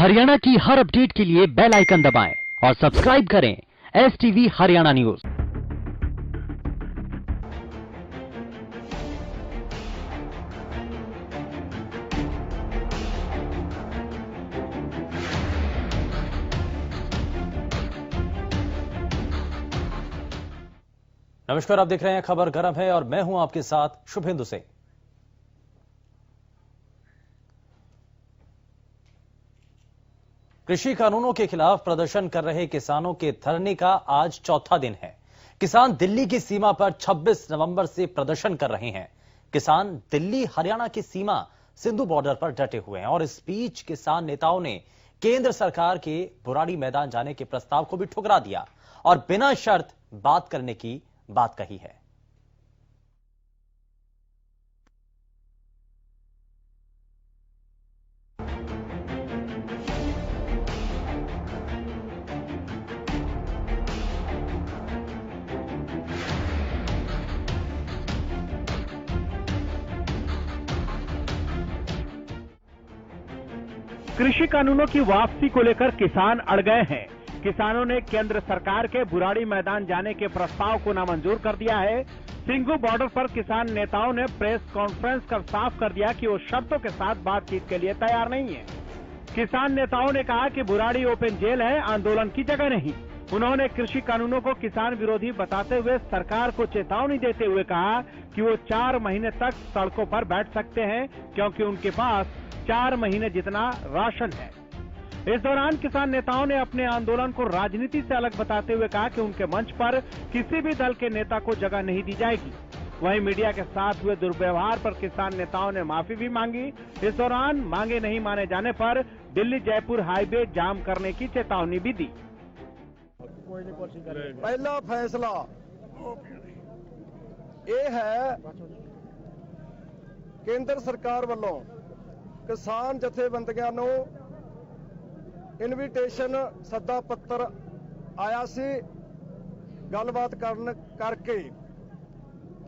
हरियाणा की हर अपडेट के लिए बेल आइकन दबाएं और सब्सक्राइब करें STV हरियाणा न्यूज। नमस्कार, आप देख रहे हैं खबर गरम है और मैं हूं आपके साथ शुभेंदु सिंह। कृषि कानूनों के खिलाफ प्रदर्शन कर रहे किसानों के धरने का आज चौथा दिन है। किसान दिल्ली की सीमा पर 26 नवंबर से प्रदर्शन कर रहे हैं। किसान दिल्ली हरियाणा की सीमा सिंधु बॉर्डर पर डटे हुए हैं और इस बीच किसान नेताओं ने केंद्र सरकार के बुराड़ी मैदान जाने के प्रस्ताव को भी ठुकरा दिया और बिना शर्त बात करने की बात कही है। कृषि कानूनों की वापसी को लेकर किसान अड़ गए हैं। किसानों ने केंद्र सरकार के बुराड़ी मैदान जाने के प्रस्ताव को नामंजूर कर दिया है। सिंघू बॉर्डर पर किसान नेताओं ने प्रेस कॉन्फ्रेंस कर साफ कर दिया कि वो शर्तों के साथ बातचीत के लिए तैयार नहीं है। किसान नेताओं ने कहा कि बुराड़ी ओपन जेल है, आंदोलन की जगह नहीं। उन्होंने कृषि कानूनों को किसान विरोधी बताते हुए सरकार को चेतावनी देते हुए कहा कि वो 4 महीने तक सड़कों पर बैठ सकते हैं क्योंकि उनके पास 4 महीने जितना राशन है। इस दौरान किसान नेताओं ने अपने आंदोलन को राजनीति से अलग बताते हुए कहा कि उनके मंच पर किसी भी दल के नेता को जगह नहीं दी जाएगी। वहीं मीडिया के साथ हुए दुर्व्यवहार पर किसान नेताओं ने माफी भी मांगी। इस दौरान मांगे नहीं माने जाने पर दिल्ली जयपुर हाईवे जाम करने की चेतावनी भी दी। पहला फैसला ये है केंद्र सरकार वालों किसान जथेबंदियां नूं इनविटेशन सद्दा पत्र आया सी गलबात करके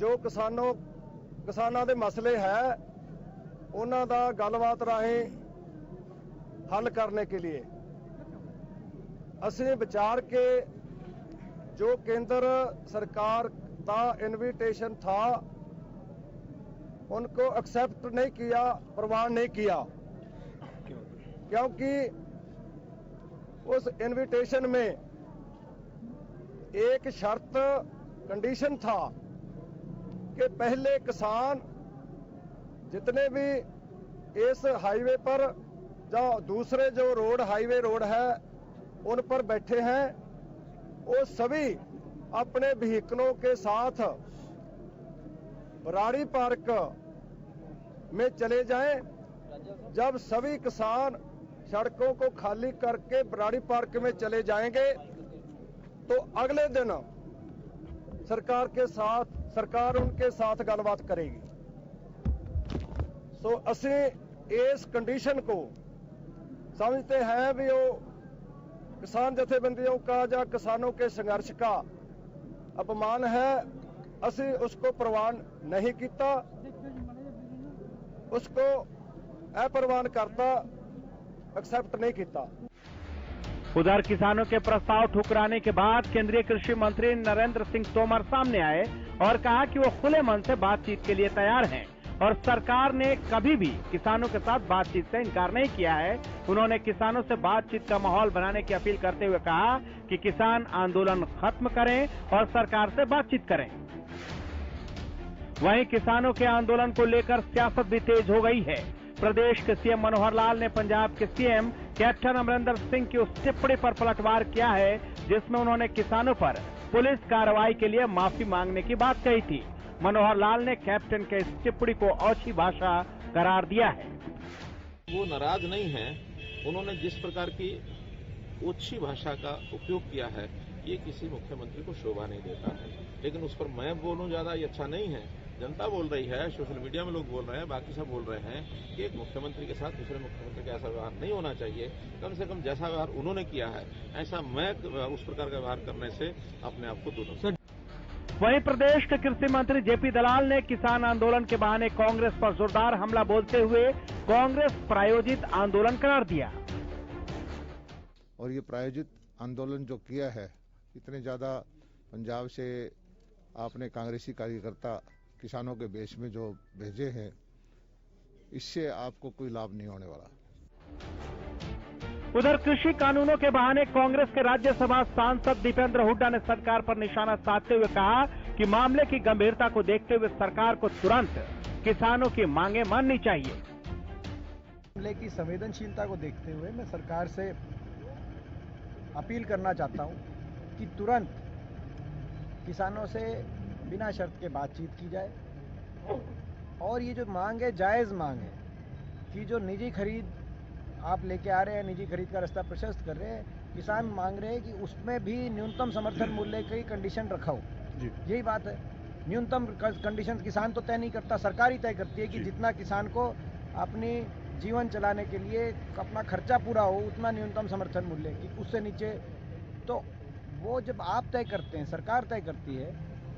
जो किसानां दे मसले है उन्हां दा गलबात राहीं हल करने के लिए असीं विचार के जो केंद्र सरकार का इनविटेशन था उनको एक्सेप्ट नहीं किया, प्रवान नहीं किया, क्योंकि उस इनविटेशन में एक शर्त कंडीशन था कि पहले किसान जितने भी इस हाईवे पर जो दूसरे जो रोड हाईवे रोड है उन पर बैठे हैं वो सभी अपने व्हीकलों के साथ बुराड़ी पार्क में चले जाएं। जब सभी किसान सड़कों को खाली करके बुराड़ी पार्क में चले जाएंगे तो अगले दिन सरकार उनके साथ गलबात करेगी। तो असी इस कंडीशन को समझते हैं भी वो किसान जथेबंदियों का या किसानों के संघर्ष का अपमान है। असी उसको प्रवान नहीं किया, उसको अप्रवान करता, एक्सेप्ट नहीं किया। उधर किसानों के प्रस्ताव ठुकराने के बाद केंद्रीय कृषि मंत्री नरेंद्र सिंह तोमर सामने आए और कहा कि वो खुले मन से बातचीत के लिए तैयार हैं और सरकार ने कभी भी किसानों के साथ बातचीत से इनकार नहीं किया है। उन्होंने किसानों से बातचीत का माहौल बनाने की अपील करते हुए कहा कि किसान आंदोलन खत्म करें और सरकार से बातचीत करें। वहीं किसानों के आंदोलन को लेकर सियासत भी तेज हो गई है। प्रदेश के सीएम मनोहर लाल ने पंजाब के सीएम कैप्टन अमरिंदर सिंह की उस टिप्पणी पर पलटवार किया है जिसमें उन्होंने किसानों पर पुलिस कार्रवाई के लिए माफी मांगने की बात कही थी। मनोहर लाल ने कैप्टन के इस टिप्पणी को ओछी भाषा करार दिया है। वो नाराज नहीं है, उन्होंने जिस प्रकार की ओछी भाषा का उपयोग किया है ये किसी मुख्यमंत्री को शोभा नहीं देता है। लेकिन उस पर मैं बोलूं ज्यादा ये अच्छा नहीं है। जनता बोल रही है, सोशल मीडिया में लोग बोल रहे हैं, बाकी सब बोल रहे हैं कि एक मुख्यमंत्री के साथ दूसरे मुख्यमंत्री का ऐसा व्यवहार नहीं होना चाहिए। कम से कम जैसा व्यवहार उन्होंने किया है ऐसा मैं उस प्रकार का व्यवहार करने से अपने आप को दूर रखूं। वहीं प्रदेश के कृषि मंत्री जेपी दलाल ने किसान आंदोलन के बहाने कांग्रेस पर जोरदार हमला बोलते हुए कांग्रेस प्रायोजित आंदोलन करार दिया। और ये प्रायोजित आंदोलन जो किया है, इतने ज़्यादा पंजाब से आपने कांग्रेसी कार्यकर्ता किसानों के बेस में जो भेजे हैं, इससे आपको कोई लाभ नहीं होने वाला। उधर कृषि कानूनों के बहाने कांग्रेस के राज्यसभा सांसद दीपेंद्र हुड्डा ने सरकार पर निशाना साधते हुए कहा कि मामले की गंभीरता को देखते हुए सरकार को तुरंत किसानों की मांगे माननी चाहिए। मामले की संवेदनशीलता को देखते हुए मैं सरकार से अपील करना चाहता हूं कि तुरंत किसानों से बिना शर्त के बातचीत की जाए और ये जो मांग है जायज मांग है कि जो निजी खरीद आप लेके आ रहे हैं, निजी खरीद का रास्ता प्रशस्त कर रहे हैं, किसान मांग रहे हैं कि उसमें भी न्यूनतम समर्थन मूल्य की कंडीशन रखा हो। यही बात है। न्यूनतम कंडीशन किसान तो तय नहीं करता, सरकार ही तय करती है कि जितना किसान को अपनी जीवन चलाने के लिए अपना खर्चा पूरा हो उतना न्यूनतम समर्थन मूल्य की, उससे नीचे तो वो जब आप तय करते हैं, सरकार तय करती है,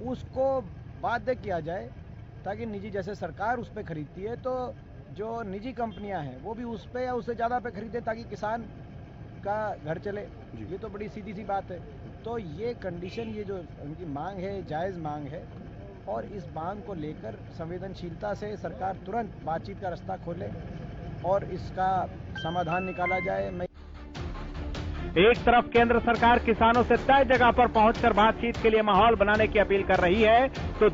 उसको बाध्य किया जाए ताकि निजी, जैसे सरकार उस पर खरीदती है तो जो निजी कंपनियां हैं वो भी उस पे या उससे ज़्यादा पे खरीदे ताकि किसान का घर चले। ये तो बड़ी सीधी सी बात है। तो ये कंडीशन, ये जो उनकी मांग है जायज़ मांग है और इस मांग को लेकर संवेदनशीलता से सरकार तुरंत बातचीत का रास्ता खोले और इसका समाधान निकाला जाए। एक तरफ केंद्र सरकार किसानों से तय जगह पर पहुंचकर बातचीत के लिए माहौल बनाने की अपील कर रही है, तो